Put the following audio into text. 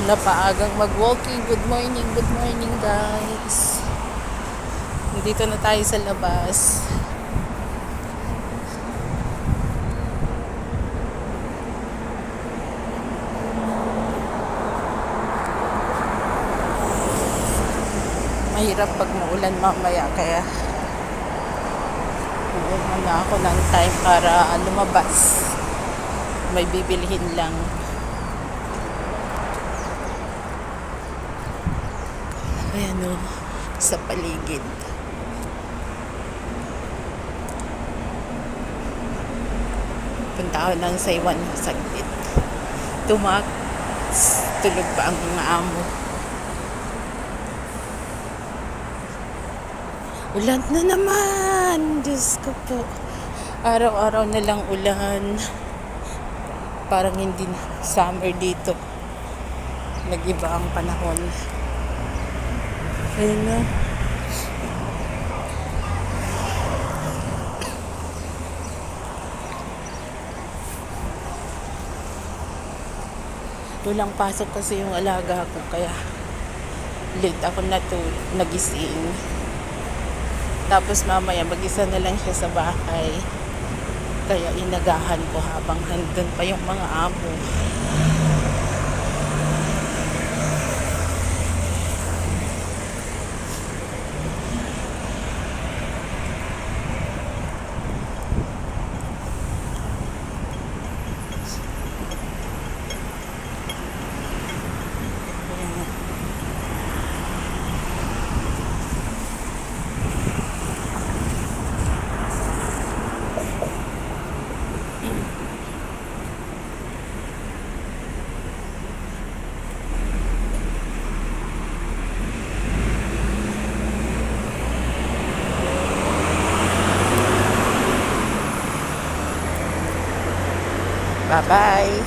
Napaagang mag-walking. Good morning guys. Nandito na tayo sa labas. Mahirap pag maulan mamaya, kaya uulan na ako ng time para lumabas. May bibilihin lang. Ayan o, sa paligid. Punta ako ng Saiwan saglit. Tulog pa ang mga amo. Ulan na naman! Diyos ko po. Araw-araw na lang ulan. Parang hindi summer dito. Nag-iba ang panahon. Ayun na. Walang pasok kasi yung alaga ko, kaya late ako nagising. Tapos mamaya mag-isa na lang siya sa bahay. Kaya inagahan ko habang nandun pa yung mga amo. Bye-bye!